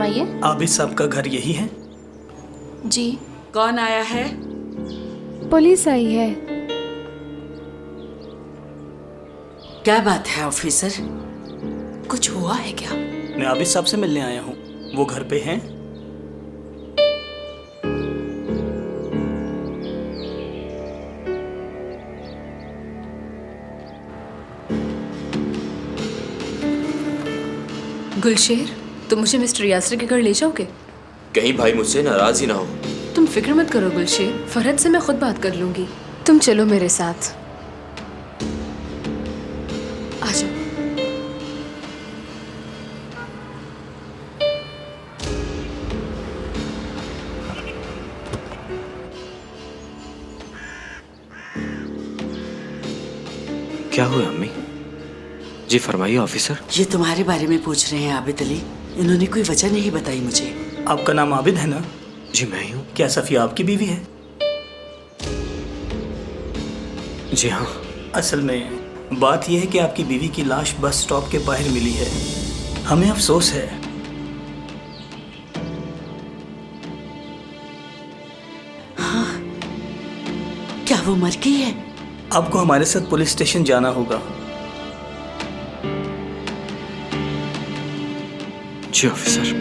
फरमाइए। आबिद साहब का घर यही है? जी। कौन आया है? पुलिस आई है। क्या बात है ऑफिसर, कुछ हुआ है क्या? मैं आबिद साहब से मिलने आया हूँ। वो घर पे हैं? गुलशेर, तुम मुझे मिस्टर यासर के घर ले जाओगे? कहीं भाई मुझसे नाराज ही ना हो। तुम फिक्र मत करो गुलशेर, फरहत से मैं खुद बात कर लूंगी। तुम चलो मेरे साथ, आ जाओ। क्या हुआ अम्मी? जी फरमाइए ऑफिसर। ये तुम्हारे बारे में पूछ रहे हैं आबिद अली। इन्होंने कोई वजह नहीं बताई मुझे। आपका नाम आबिद है ना? जी मैं ही हूँ। क्या सफिया आपकी बीवी है? जी हाँ। असल में बात यह है कि आपकी बीवी की लाश बस स्टॉप के बाहर मिली है। हमें अफसोस है। हाँ, क्या वो मर गई है? आपको हमारे साथ पुलिस स्टेशन जाना होगा। जी ऑफिसर।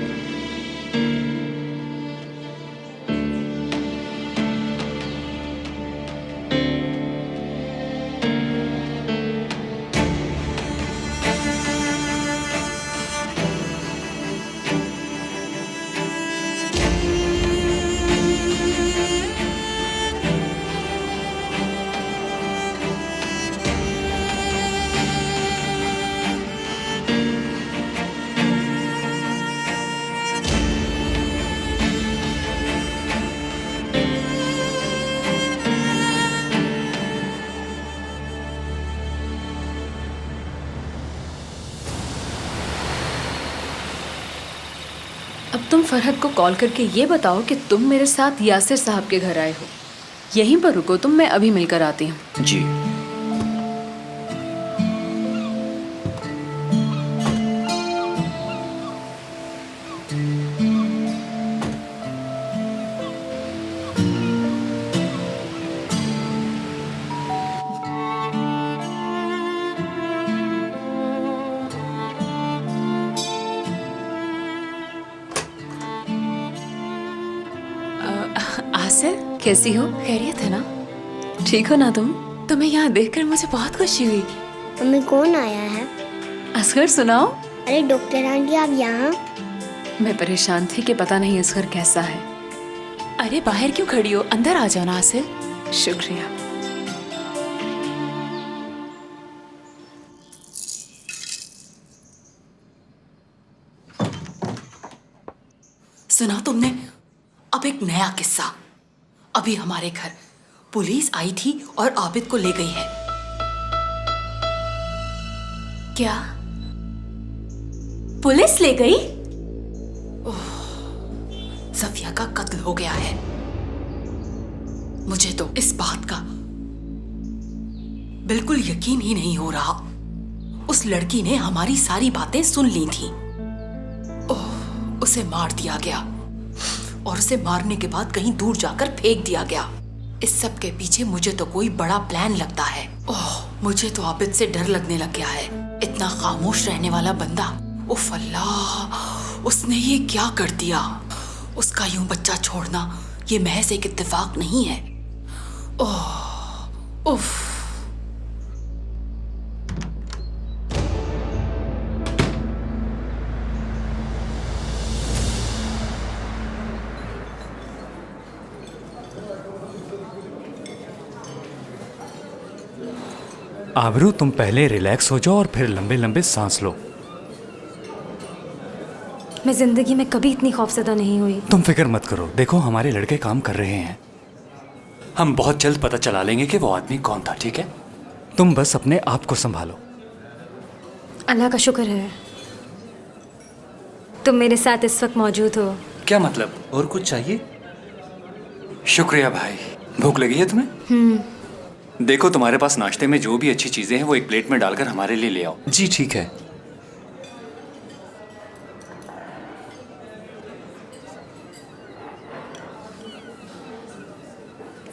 अब तुम फरहत को कॉल करके ये बताओ कि तुम मेरे साथ यासिर साहब के घर आए हो। यहीं पर रुको तुम, मैं अभी मिलकर आती हूँ। जी। आसिर, कैसी हो? खैरियत है ना? ठीक हो ना तुम? तुम्हें यहाँ देखकर मुझे बहुत खुशी हुई। मम्मी कौन आया है? असगर सुनाओ। अरे डॉक्टर आंटी आप यहाँ? मैं परेशान थी कि पता नहीं असगर कैसा है। अरे बाहर क्यों खड़ी हो, अंदर आ जाओ ना आसिर। शुक्रिया। सुना तुमने? अब एक नया किस्सा। अभी हमारे घर पुलिस आई थी और आबिद को ले गई है। क्या पुलिस ले गई? ओह, सफिया का कत्ल हो गया है। मुझे तो इस बात का बिल्कुल यकीन ही नहीं हो रहा। उस लड़की ने हमारी सारी बातें सुन ली थी। ओह, उसे मार दिया गया और उसे मारने के बाद कहीं दूर जाकर फेंक दिया गया। इस सब के पीछे मुझे तो कोई बड़ा प्लान लगता है। ओह, मुझे तो आबिद से डर लगने लग गया है। इतना खामोश रहने वाला बंदा, उफ अल्लाह, उसने ये क्या कर दिया? उसका यूं बच्चा छोड़ना ये महज एक इत्तेफाक नहीं है। ओह, उफ। आबरू, तुम पहले रिलैक्स हो जाओ और फिर लंबे लंबे सांस लो। मैं जिंदगी में कभी इतनी खौफजदा नहीं हुई। तुम फिक्र मत करो, देखो हमारे लड़के काम कर रहे हैं। हम बहुत जल्द पता चला लेंगे कि वो आदमी कौन था, ठीक है? तुम बस अपने आप को संभालो। अल्लाह का शुक्र है तुम मेरे साथ इस वक्त मौजूद हो। क्या मतलब, और कुछ चाहिए? शुक्रिया भाई। भूख लगी है तुम्हें? देखो तुम्हारे पास नाश्ते में जो भी अच्छी चीजें हैं वो एक प्लेट में डालकर हमारे लिए ले आओ। जी ठीक है।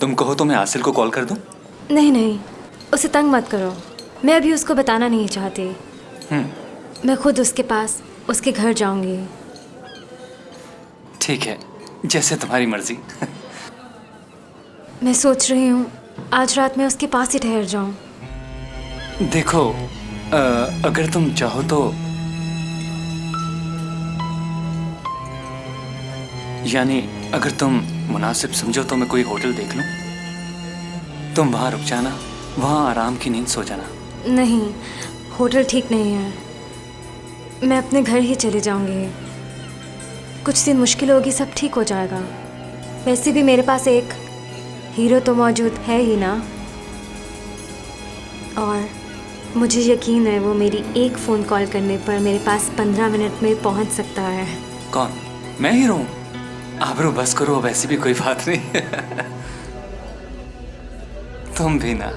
तुम कहो तो मैं आसिल को कॉल कर दूं? नहीं नहीं, उसे तंग मत करो। मैं अभी उसको बताना नहीं चाहती। मैं खुद उसके पास, उसके घर जाऊंगी। ठीक है, जैसे तुम्हारी मर्जी। मैं सोच रही हूँ आज रात में उसके पास ही ठहर जाऊं। देखो, अगर तुम चाहो तो, यानी अगर तुम मुनासिब समझो तो मैं कोई होटल देख लूं। तुम वहां रुक जाना, वहां आराम की नींद सो जाना। नहीं, होटल ठीक नहीं है। मैं अपने घर ही चली जाऊंगी। कुछ दिन मुश्किल होगी, सब ठीक हो जाएगा। वैसे भी मेरे पास एक हीरो तो मौजूद है ही ना। और मुझे यकीन है वो मेरी एक फ़ोन कॉल करने पर मेरे पास 15 मिनट में पहुंच सकता है। कौन? मैं हीरो हूं? आबरू बस करो, अब ऐसी भी कोई बात नहीं। तुम भी ना।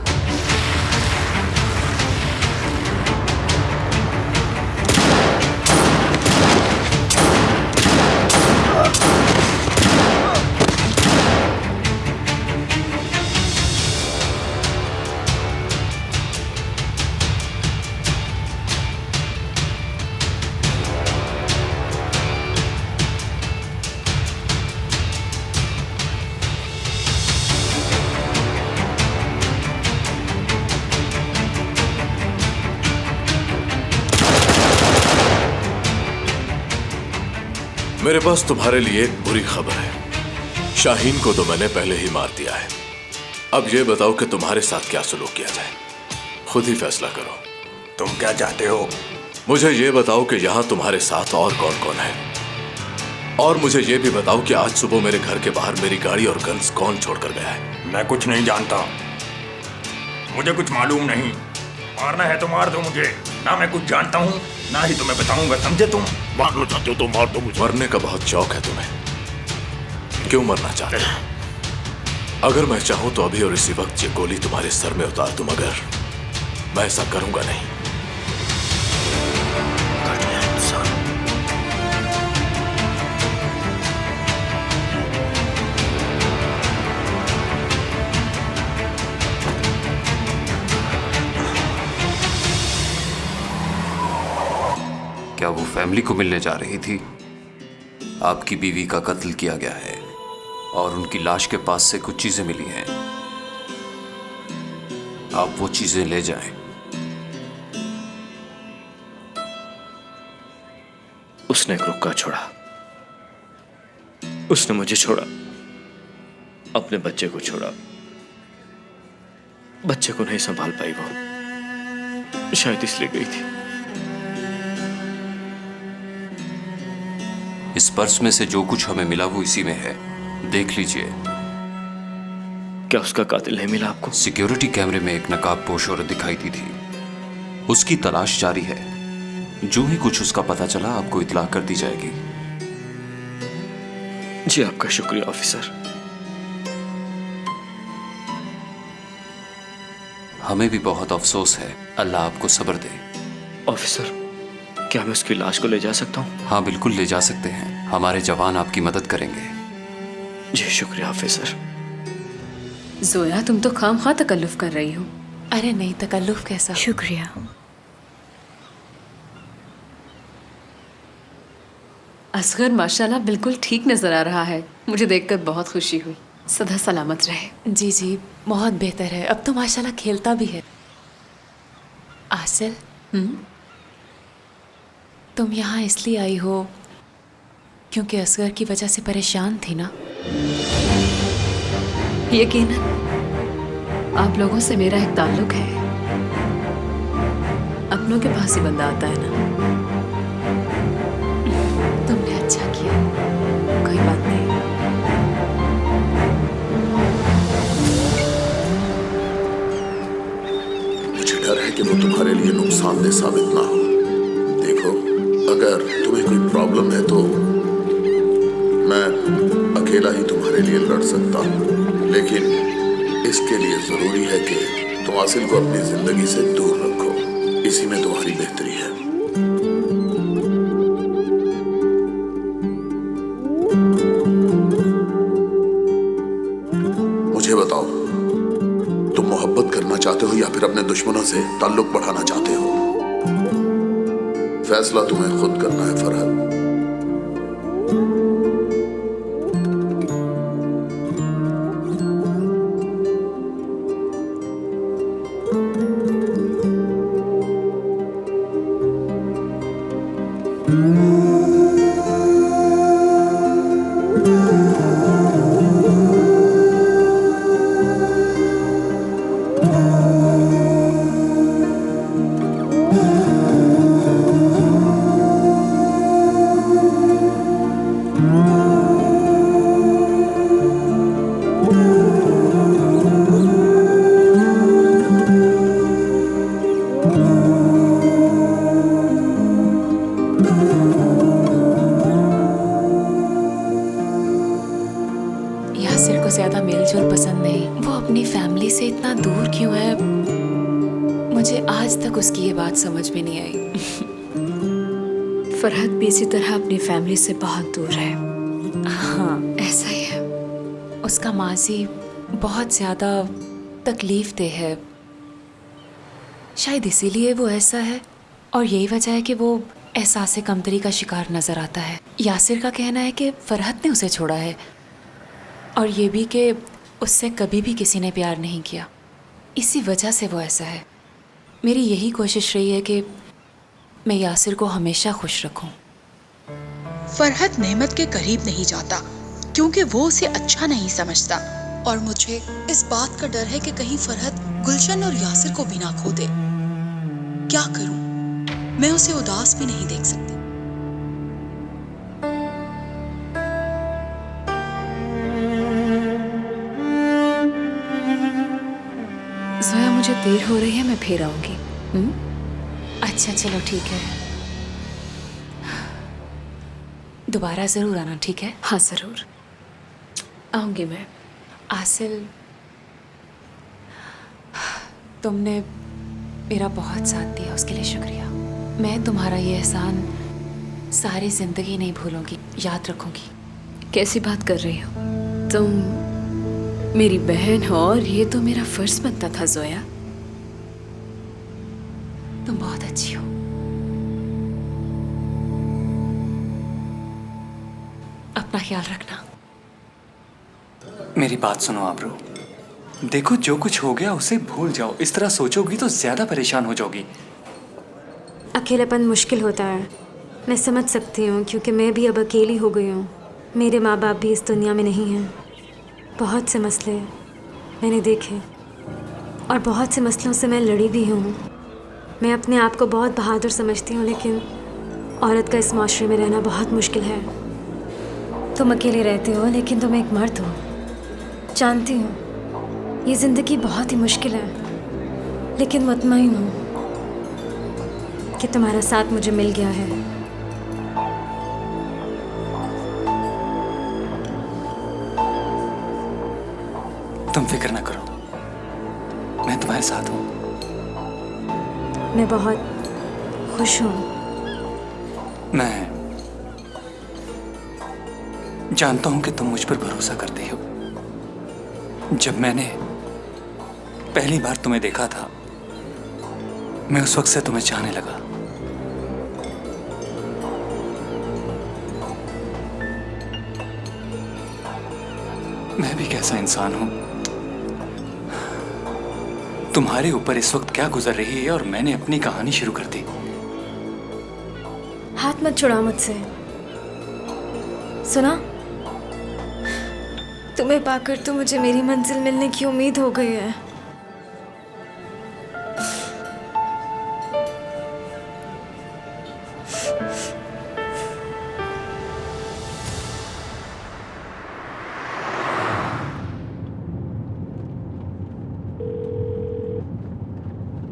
मेरे पास तुम्हारे लिए एक बुरी खबर है। शाहीन को तो मैंने पहले ही मार दिया है। अब ये बताओ कि तुम्हारे साथ क्या सुलूक किया जाए। खुद ही फैसला करो। तुम क्या चाहते हो? मुझे ये बताओ कि यहाँ तुम्हारे साथ और कौन कौन है, और मुझे ये भी बताओ कि आज सुबह मेरे घर के बाहर मेरी गाड़ी और गन्स कौन छोड़कर गया है। मैं कुछ नहीं जानता, मुझे कुछ मालूम नहीं। मारना है तो मार दो मुझे, ना मैं कुछ जानता हूँ ना ही तुम्हें बताऊंगा, समझे? तुम मारना चाहते हो तो मार दो मुझे। मरने का बहुत शौक है तुम्हें, क्यों मरना चाहते हो? अगर मैं चाहूं तो अभी और इसी वक्त ये गोली तुम्हारे सर में उतार दूं, मगर मैं ऐसा करूंगा नहीं। क्या वो फैमिली को मिलने जा रही थी? आपकी बीवी का कत्ल किया गया है और उनकी लाश के पास से कुछ चीजें मिली हैं। आप वो चीजें ले जाएं। उसने एक रुक्का छोड़ा, उसने मुझे छोड़ा, अपने बच्चे को छोड़ा। बच्चे को नहीं संभाल पाई वो, शायद इसलिए गई थी। इस पर्स में से जो कुछ हमें मिला वो इसी में है, देख लीजिए। क्या उसका कातिल नहीं मिला आपको? सिक्योरिटी कैमरे में एक नकाबपोश औरत दिखाई दी थी, उसकी तलाश जारी है। जो ही कुछ उसका पता चला आपको इत्तला कर दी जाएगी। जी आपका शुक्रिया ऑफिसर। हमें भी बहुत अफसोस है, अल्लाह आपको सब्र दे। ऑफिसर, क्या मैं उसकी लाश को ले जा सकता हूँ? हाँ बिल्कुल ले जा सकते हैं, हमारे जवान आपकी मदद करेंगे। जी शुक्रिया ऑफिसर। जोया, तुम तो खामखा तकल्लुफ कर रही हो। अरे नहीं, तकल्लुफ कैसा। शुक्रिया। असगर माशाल्लाह बिल्कुल ठीक नजर आ रहा है। मुझे देखकर बहुत खुशी हुई। सदा सलामत रहे। जी जी, बहुत बेहतर है। अब तो माशाल्लाह खेलता भी है। आसिल, तुम यहाँ इसलिए आई हो क्योंकि असगर की वजह से परेशान थी ना? यकीनन आप लोगों से मेरा एक ताल्लुक है। अपनों के पास ही बंदा आता है ना। तुमने अच्छा किया। कोई बात नहीं। मुझे डर है कि वो तुम्हारे लिए नुकसानदेह साबित ना हो। देखो, अगर तुम्हें कोई प्रॉब्लम है तो मैं अकेला ही तुम्हारे लिए लड़ सकता हूँ, लेकिन इसके लिए जरूरी है कि तुम आसिल को अपनी जिंदगी से दूर रखो। इसी में तुम्हारी बेहतरी है। मुझे बताओ, चाहते हो या फिर अपने दुश्मनों से ताल्लुक बढ़ाना चाहते हो, फैसला तुम्हें खुद करना है फरहत। यासिर को ज्यादा मेलजोल पसंद नहीं। वो अपनी फैमिली से इतना दूर क्यों है, मुझे आज तक उसकी ये बात समझ में नहीं आई। फरहत भी इसी तरह अपनी फैमिली से बहुत दूर है। हाँ, ऐसा ही है। उसका माजी बहुत ज्यादा तकलीफ दे है, शायद इसीलिए वो ऐसा है, और यही वजह है कि वो एहसास कमतरी का शिकार नजर आता है। यासिर का कहना है कि फरहत ने उसे छोड़ा है, और ये भी कि उससे कभी भी किसी ने प्यार नहीं किया, इसी वजह से वो ऐसा है। मेरी यही कोशिश रही है कि मैं यासिर को हमेशा खुश रखूं। फरहत नेमत के करीब नहीं जाता क्योंकि वो उसे अच्छा नहीं समझता, और मुझे इस बात का डर है कि कहीं फरहत गुलशन और यासिर को भी ना खो दे। क्या करूं? मैं उसे उदास भी नहीं देख सकती। ज़ोया, मुझे देर हो रही है, मैं फिर आऊंगी। अच्छा चलो ठीक है, दोबारा ज़रूर आना, ठीक है? हाँ ज़रूर आऊँगी मैं। आसिल, तुमने मेरा बहुत साथ दिया, उसके लिए शुक्रिया। मैं तुम्हारा ये एहसान सारी ज़िंदगी नहीं भूलूंगी, याद रखूंगी। कैसी बात कर रही हो तुम? मेरी बहन हो और ये तो मेरा फर्ज बनता था ज़ोया। तुम बहुत अच्छी हो। अपना ख्याल रखना। मेरी बात सुनो आबरू, देखो जो कुछ हो गया उसे भूल जाओ। इस तरह सोचोगी तो ज्यादा परेशान हो जाओगी। अकेलापन मुश्किल होता है, मैं समझ सकती हूँ, क्योंकि मैं भी अब अकेली हो गई हूँ। मेरे माँ बाप भी इस दुनिया में नहीं हैं। बहुत से मसले मैंने देखे और बहुत से मसलों से मैं लड़ी भी हूँ। मैं अपने आप को बहुत बहादुर समझती हूँ, लेकिन औरत का इस माशरे में रहना बहुत मुश्किल है। तुम अकेले रहते हो, लेकिन तुम एक मर्द हो। जानती हूँ ये ज़िंदगी बहुत ही मुश्किल है, लेकिन मुतमईन हूँ कि तुम्हारा साथ मुझे मिल गया है। तुम फिक्र ना करो, मैं तुम्हारे साथ हूँ। मैं बहुत खुश हूँ। मैं जानता हूँ कि तुम मुझ पर भरोसा करते हो। जब मैंने पहली बार तुम्हें देखा था, मैं उस वक्त से तुम्हें चाहने लगा। मैं भी कैसा इंसान हूं। तुम्हारे ऊपर इस वक्त क्या गुजर रही है और मैंने अपनी कहानी शुरू कर दी। हाथ मत छुड़ाओ मुझसे। सुना, तुम्हें पाकर तो मुझे मेरी मंजिल मिलने की उम्मीद हो गई है।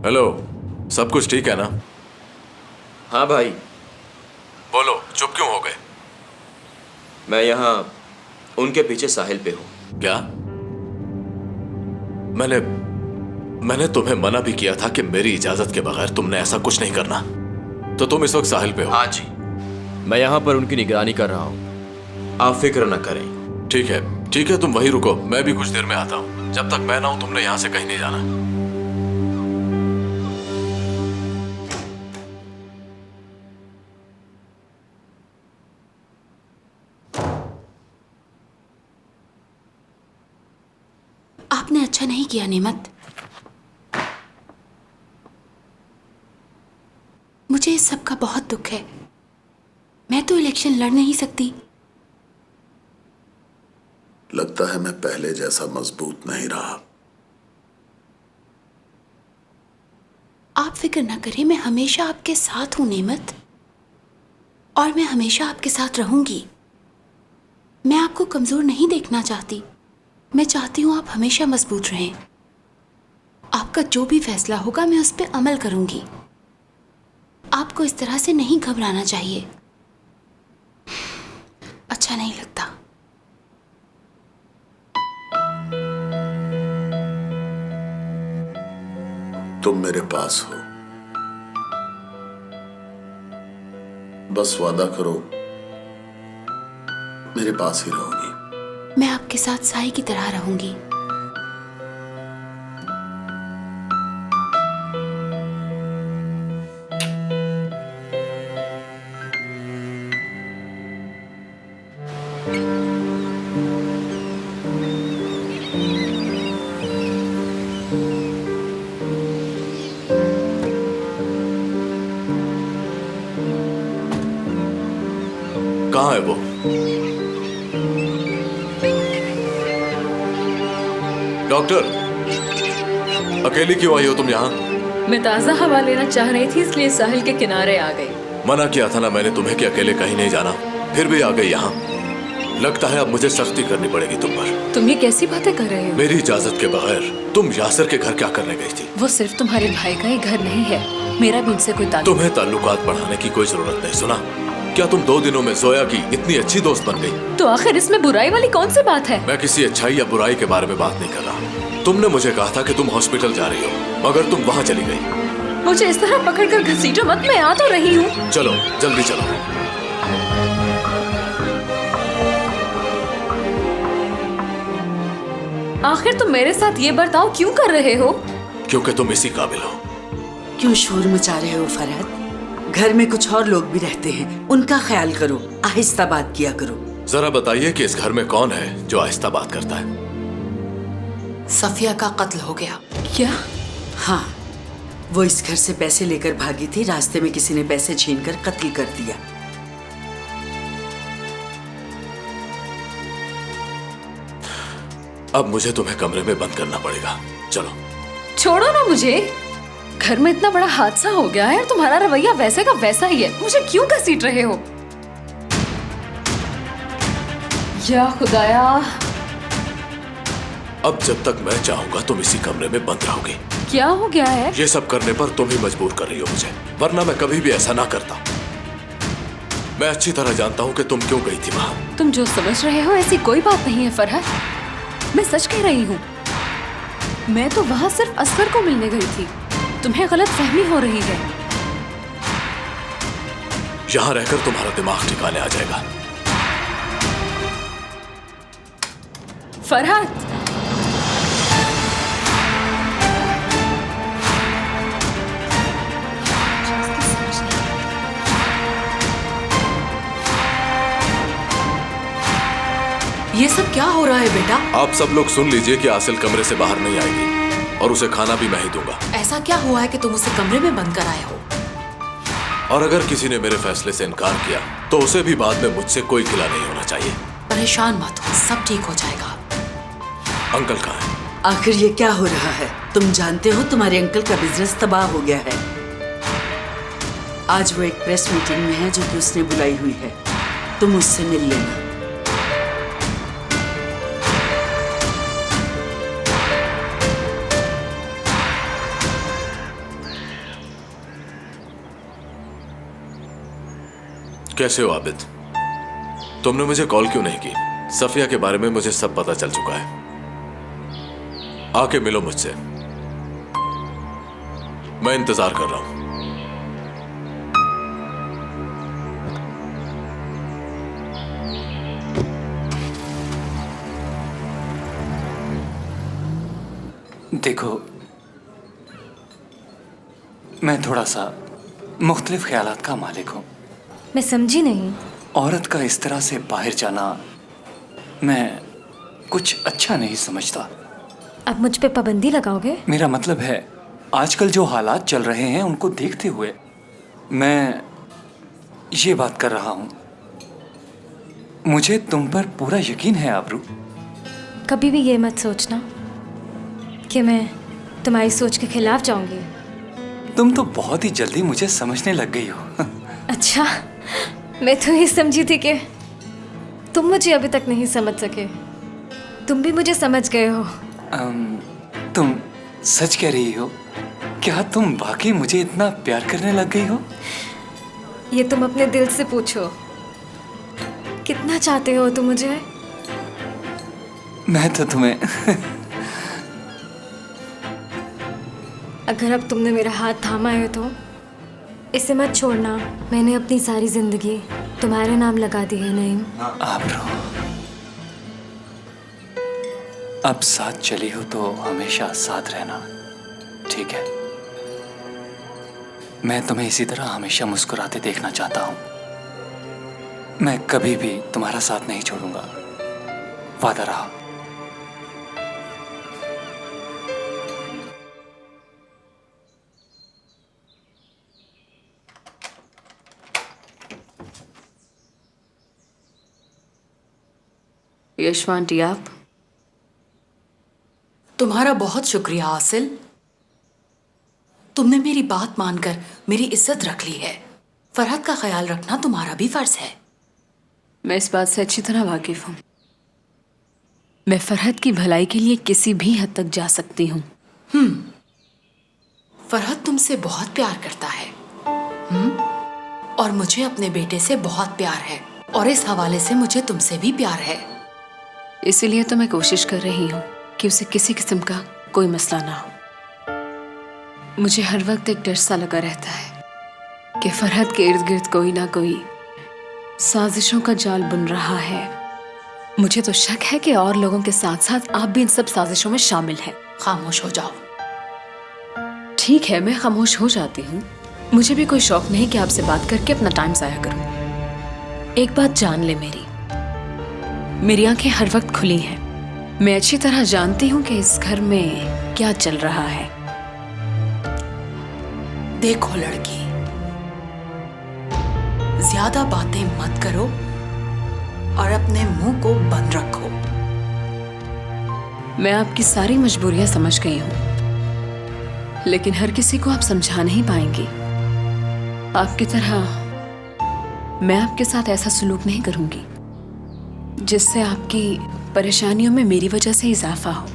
हेलो, सब कुछ ठीक है ना? हाँ भाई। बोलो, चुप क्यों हो गए? मैं यहाँ उनके पीछे साहिल पे हूँ। क्या? मैंने तुम्हें मना भी किया था कि मेरी इजाजत के बगैर तुमने ऐसा कुछ नहीं करना, तो तुम इस वक्त साहिल पे हो? हाँ जी, मैं यहाँ पर उनकी निगरानी कर रहा हूँ, आप फिक्र न करें। ठीक है, तुम वहीं रुको, मैं भी कुछ देर में आता हूँ। जब तक मैं ना हूँ तुमने यहाँ से कहीं नहीं जाना। आपने अच्छा नहीं किया नेमत। मुझे इस सब का बहुत दुख है। मैं तो इलेक्शन लड़ नहीं सकती। लगता है मैं पहले जैसा मजबूत नहीं रहा। आप फिक्र ना करें, मैं हमेशा आपके साथ हूं नेमत, और मैं हमेशा आपके साथ रहूंगी। मैं आपको कमजोर नहीं देखना चाहती। मैं चाहती हूं आप हमेशा मजबूत रहें। आपका जो भी फैसला होगा मैं उस पर अमल करूंगी। आपको इस तरह से नहीं घबराना चाहिए। अच्छा नहीं लगता। तुम मेरे पास हो, बस वादा करो मेरे पास ही रहोगी। मैं आपके साथ साई की तरह रहूंगी। कहाँ है वो? डॉक्टर, अकेली क्यों आई हो तुम यहाँ? मैं ताज़ा हवा लेना चाह रही थी, इसलिए साहिल के किनारे आ गई। मना किया था ना मैंने तुम्हें कि अकेले कहीं नहीं जाना, फिर भी आ गई यहाँ। लगता है अब मुझे सख्ती करनी पड़ेगी तुम पर। तुम ये कैसी बातें कर रहे हो? मेरी इजाजत के बगैर तुम यासिर के घर क्या करने गई थी? वो सिर्फ तुम्हारे भाई का ही घर नहीं है, मेरा भी उनसे कोई ताल्लुक। तुम्हें ताल्लुकात बढ़ाने की कोई जरूरत नहीं। सुना, क्या तुम 2 दिनों में जोया की इतनी अच्छी दोस्त बन गई? तो आखिर इसमें बुराई वाली कौन सी बात है? मैं किसी अच्छाई या बुराई के बारे में बात नहीं कर रहा। तुमने मुझे कहा था कि तुम हॉस्पिटल जा रही हो, मगर तुम वहाँ चली गई। मुझे इस तरह पकड़कर घसीटो मत, मैं आ तो रही हूँ। चलो जल्दी चलो। आखिर तुम मेरे साथ ये बर्ताव क्यों कर रहे हो? क्योंकि तुम इसी काबिल हो। क्यों शोर मचा रहे हो फरहत? घर में कुछ और लोग भी रहते हैं, उनका ख्याल करो, आहिस्ता बात किया करो। जरा बताइए कि इस घर में कौन है जो आहिस्ता बात करता है? सफिया का कत्ल हो गया। क्या? हाँ, वो इस घर से पैसे लेकर भागी थी, रास्ते में किसी ने पैसे छीनकर कत्ल कर दिया। अब मुझे तुम्हें कमरे में बंद करना पड़ेगा। चलो। छोड़ो ना मुझे। घर में इतना बड़ा हादसा हो गया है और तुम्हारा रवैया वैसे का वैसा ही है। मुझे क्यों घसीट रहे हो? या खुदाया। अब जब तक मैं चाहूंगा तुम इसी कमरे में बंद रहोगे। क्या हो गया है? ये सब करने पर तुम ही मजबूर कर रही हो मुझे, वरना मैं कभी भी ऐसा ना करता। मैं अच्छी तरह जानता हूँ कि तुम क्यों गई थी वहाँ। तुम जो समझ रहे हो ऐसी कोई बात नहीं है फरहत। मैं सच कह रही हूँ। मैं तो वहाँ सिर्फ असगर को मिलने गई थी। तुम्हें गलत फहमी हो रही है। यहाँ रहकर तुम्हारा दिमाग ठिकाने आ जाएगा। फरहत, ये सब क्या हो रहा है बेटा? आप सब लोग सुन लीजिए कि आसिल कमरे से बाहर नहीं आएगी और उसे खाना भी मैं ही दूंगा। ऐसा क्या हुआ है कि तुम उसे कमरे में बंद कर आए हो? और अगर किसी ने मेरे फैसले से इनकार किया तो उसे भी बाद में मुझसे कोई गिला नहीं होना चाहिए। परेशान मत हो, सब ठीक हो जाएगा। अंकल कहाँ है? आखिर ये क्या हो रहा है? तुम जानते हो तुम्हारे अंकल का बिजनेस तबाह हो गया है। आज वो एक प्रेस मीटिंग में है जो कि उसने बुलाई हुई है, तुम उससे मिल लेना। कैसे हो आबिद? तुमने मुझे कॉल क्यों नहीं की? सफिया के बारे में मुझे सब पता चल चुका है। आके मिलो मुझसे, मैं इंतजार कर रहा हूं। देखो, मैं थोड़ा सा मुख्तलिफ ख्यालात का मालिक हूं। मैं समझी नहीं। औरत का इस तरह से बाहर जाना मैं कुछ अच्छा नहीं समझता। अब मुझ पे पाबंदी लगाओगे? मेरा मतलब है आजकल जो हालात चल रहे हैं उनको देखते हुए मैं ये बात कर रहा हूँ। मुझे तुम पर पूरा यकीन है आबरू। कभी भी ये मत सोचना कि मैं तुम्हारी सोच के खिलाफ जाऊंगी। तुम तो बहुत ही जल्दी मुझे समझने लग गई हो। अच्छा, मैं तो ये समझी थी कि तुम मुझे अभी तक नहीं समझ सके। तुम भी मुझे समझ गए हो। तुम सच कह रही हो? क्या तुम वाकई मुझे इतना प्यार करने लग गई हो? ये तुम अपने दिल से पूछो, कितना चाहते हो तुम मुझे? मैं तो तुम्हें अगर अब तुमने मेरा हाथ थामा है तो इसे मत छोड़ना। मैंने अपनी सारी जिंदगी तुम्हारे नाम लगा दी है नईम। आबरू, अब साथ चली हो तो हमेशा साथ रहना, ठीक है? मैं तुम्हें इसी तरह हमेशा मुस्कुराते देखना चाहता हूं। मैं कभी भी तुम्हारा साथ नहीं छोड़ूंगा, वादा रहा। यशवंती, आप? तुम्हारा बहुत शुक्रिया आसिल। तुमने मेरी बात मानकर मेरी इज्जत रख ली है। फरहत का ख्याल रखना तुम्हारा भी फर्ज है। मैं इस बात से अच्छी तरह वाकिफ हूँ। मैं फरहत की भलाई के लिए किसी भी हद तक जा सकती हूँ। फरहत तुमसे बहुत प्यार करता है। और मुझे अपने बेटे से बहुत प्यार है, और इस हवाले से मुझे तुमसे भी प्यार है। इसीलिए तो मैं कोशिश कर रही हूँ कि उसे किसी किस्म का कोई मसला ना हो। मुझे हर वक्त एक डर सा लगा रहता है कि फरहत के इर्द गिर्द कोई ना कोई साजिशों का जाल बुन रहा है। मुझे तो शक है कि और लोगों के साथ साथ आप भी इन सब साजिशों में शामिल हैं। खामोश हो जाओ। ठीक है, मैं खामोश हो जाती हूँ। मुझे भी कोई शौक नहीं कि आपसे बात करके अपना टाइम जाया करूँ। एक बात जान ले, मेरी आंखें हर वक्त खुली हैं। मैं अच्छी तरह जानती हूँ कि इस घर में क्या चल रहा है। देखो लड़की, ज्यादा बातें मत करो और अपने मुंह को बंद रखो। मैं आपकी सारी मजबूरियां समझ गई हूँ, लेकिन हर किसी को आप समझा नहीं पाएंगी। आपकी तरह मैं आपके साथ ऐसा सलूक नहीं करूंगी जिससे आपकी परेशानियों में मेरी वजह से इजाफा हो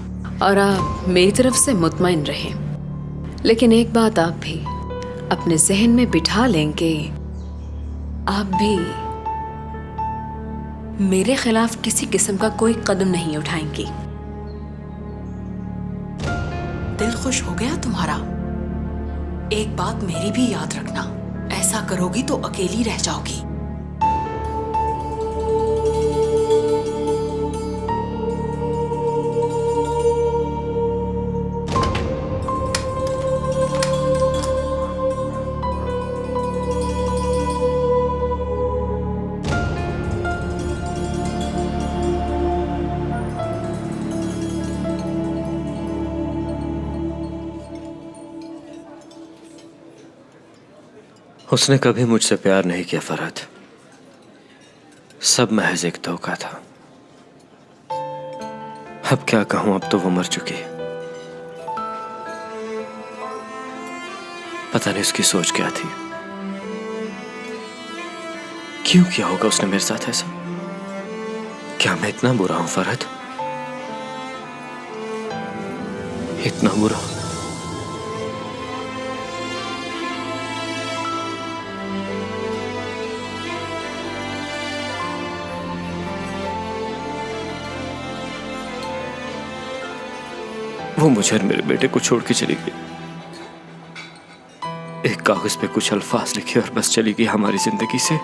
और आप मेरी तरफ से मुतमईन रहें। लेकिन एक बात आप भी अपने जहन में बिठा लेंगे, आप भी मेरे खिलाफ किसी किस्म का कोई कदम नहीं उठाएंगी। दिल खुश हो गया तुम्हारा? एक बात मेरी भी याद रखना, ऐसा करोगी तो अकेली रह जाओगी। उसने कभी मुझसे प्यार नहीं किया फरहत, सब महज एक धोखा था। अब क्या कहूं, अब तो वो मर चुकी है। पता नहीं उसकी सोच क्या थी, क्यों किया होगा उसने मेरे साथ ऐसा। क्या मैं इतना बुरा हूं फरहत, इतना बुरा? वो मुझे और मेरे बेटे को छोड़ के चली गई। एक कागज पे कुछ अल्फाज लिखे और बस चली गई हमारी जिंदगी से।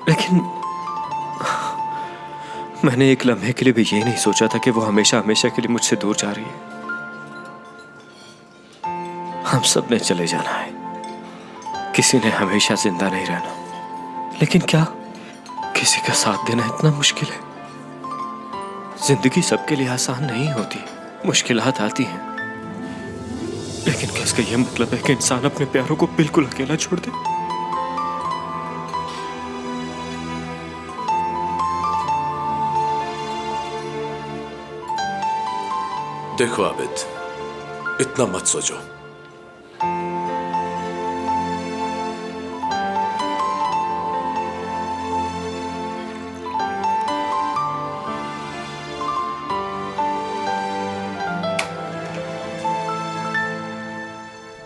लेकिन मैंने एक लम्हे के लिए भी ये नहीं सोचा था कि वो हमेशा हमेशा के लिए मुझसे दूर जा रही है। हम सब ने चले जाना है, किसी ने हमेशा जिंदा नहीं रहना। लेकिन क्या किसी का साथ देना इतना मुश्किल है? जिंदगी सबके लिए आसान नहीं होती, मुश्किलात आती हैं, लेकिन क्या इसका यह मतलब है कि इंसान अपने प्यारों को बिल्कुल अकेला छोड़ दे? देखो आबिद, इतना मत सोचो।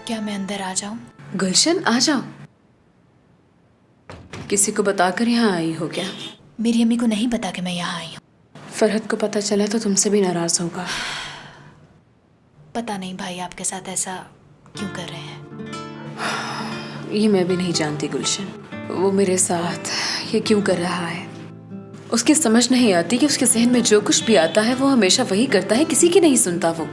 क्या मैं अंदर आ जाऊं? गुलशन, आ जाओ। किसी को बताकर यहाँ आई हो क्या? मेरी अम्मी को नहीं पता कि मैं यहाँ आई हूँ। फरहत को पता चला तो तुमसे भी नाराज होगा। पता नहीं भाई आपके साथ ऐसा क्यों कर रहे हैं। ये मैं भी नहीं जानती गुलशन, वो मेरे साथ ये क्यों कर रहा है। उसकी समझ नहीं आती कि उसके जहन में जो कुछ भी आता है वो हमेशा वही करता है, किसी की नहीं सुनता वो।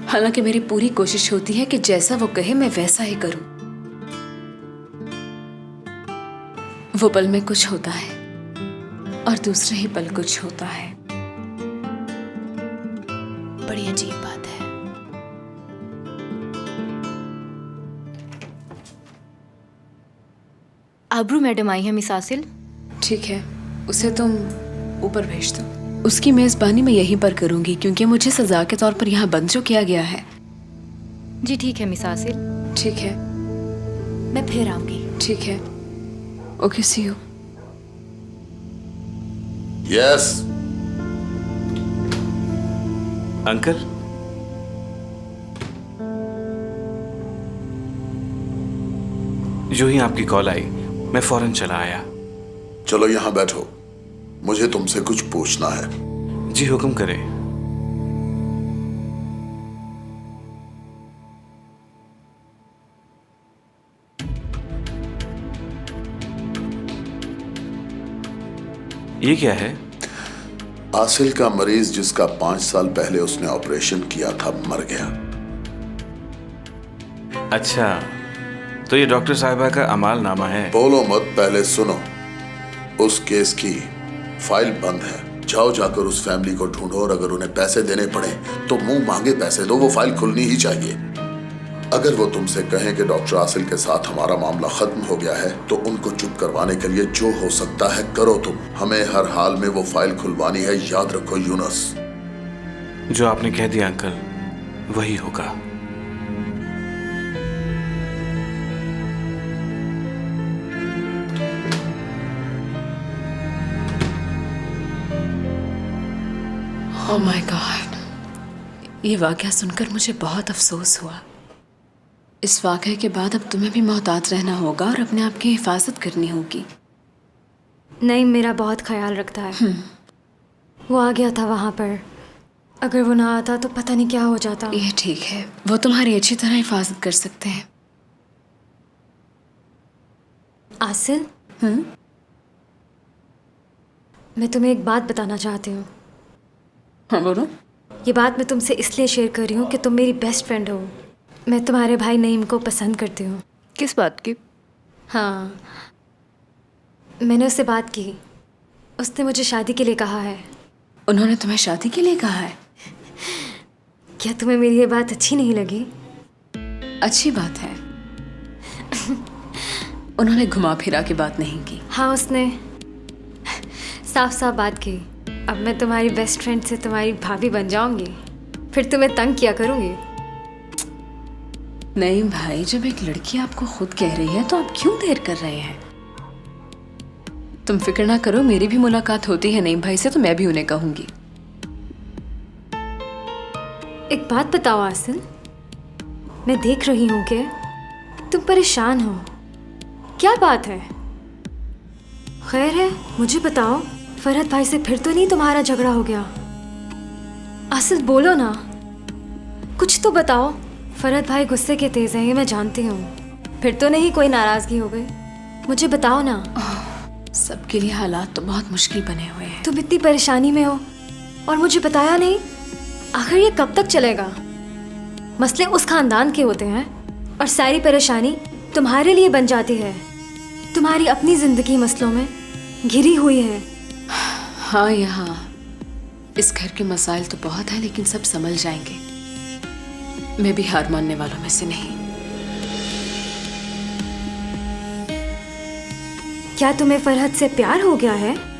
हालांकि मेरी पूरी कोशिश होती है कि जैसा वो कहे मैं वैसा ही करूं। वो पल में कुछ होता है और दूसरे ही पल कुछ होता है। बड़ी अजीब बात है। आबरू मैडम आई है मिस आसिल। ठीक है, उसे तुम ऊपर भेज दो। उसकी मेजबानी मैं यहीं पर करूंगी क्योंकि मुझे सजा के तौर पर यहाँ बंद जो किया गया है। जी ठीक है मिस आसिल। ठीक है, मैं फिर आऊंगी। ठीक है, okay, see you. Yes uncle, जो ही आपकी कॉल आई मैं फौरन चला आया। चलो यहाँ बैठो, मुझे तुमसे कुछ पूछना है। जी हुक्म करें। ये क्या है? आसिल का मरीज जिसका 5 साल पहले उसने ऑपरेशन किया था मर गया। अच्छा, तो ये डॉक्टर साहिबा का अमालनामा है। बोलो मत, पहले सुनो। उस केस की फाइल बंद है। जाओ जाकर उस फैमिली को ढूंढो और अगर उन्हें पैसे देने पड़े तो मुंह मांगे पैसे दो, वो फाइल खुलनी ही चाहिए। अगर वो तुमसे कहें कि डॉक्टर आसिल के साथ हमारा मामला खत्म हो गया है तो उनको चुप करवाने के लिए जो हो सकता है करो तुम। हमें हर हाल में वो फाइल खुलवानी है, याद रखो यूनुस। जो आपने कह दिया अंकल वही होगा। ओह माय गॉड, ये वाकया सुनकर मुझे बहुत अफसोस हुआ। इस वाकये के बाद अब तुम्हें भी मोहतात रहना होगा और अपने आप की हिफाजत करनी होगी। नहीं, मेरा बहुत ख्याल रखता है। वो आ गया था वहाँ पर, अगर वो ना आता तो पता नहीं क्या हो जाता। ये ठीक है, वो तुम्हारी अच्छी तरह हिफाजत कर सकते हैं। आसिल, मैं तुम्हें एक बात बताना चाहती हूँ। हाँ बोलो। ये बात मैं तुमसे इसलिए शेयर कर रही हूँ कि तुम मेरी बेस्ट फ्रेंड हो। मैं तुम्हारे भाई नईम को पसंद करती हूँ। किस बात की? हाँ, मैंने उससे बात की। उसने मुझे शादी के लिए कहा है। उन्होंने तुम्हें शादी के लिए कहा है? क्या तुम्हें मेरी ये बात अच्छी नहीं लगी? अच्छी बात है। उन्होंने घुमा फिरा के बात नहीं की। हाँ, उसने साफ साफ बात की। अब मैं तुम्हारी बेस्ट फ्रेंड से तुम्हारी भाभी बन जाऊंगी, फिर तुम्हें तंग किया करूंगी। नहीं भाई, जब एक लड़की आपको खुद कह रही है तो आप क्यों देर कर रहे हैं? तुम फिक्र ना करो, मेरी भी मुलाकात होती है नईम भाई से तो मैं भी उन्हें कहूंगी। एक बात बताओ आसिल, मैं देख रही हूँ कि तुम परेशान हो। क्या बात है? खैर है, मुझे बताओ, फरहत भाई से फिर तो नहीं तुम्हारा झगड़ा हो गया? आसिल बोलो ना, कुछ तो बताओ। फरहत भाई गुस्से के तेज हैं, ये मैं जानती हूँ। फिर तो नहीं कोई नाराजगी हो गई? मुझे बताओ ना। सबके लिए हालात तो बहुत मुश्किल बने हुए हैं। तुम इतनी परेशानी में हो और मुझे बताया नहीं? आखिर ये कब तक चलेगा? मसले उस खानदान के होते हैं और सारी परेशानी तुम्हारे लिए बन जाती है। तुम्हारी अपनी जिंदगी मसलों में घिरी हुई है। हाँ, यहाँ इस घर के मसाइल तो बहुत हैं, लेकिन सब संभल जाएंगे। मैं भी हार मानने वालों में से नहीं। क्या तुम्हें फरहत से प्यार हो गया है?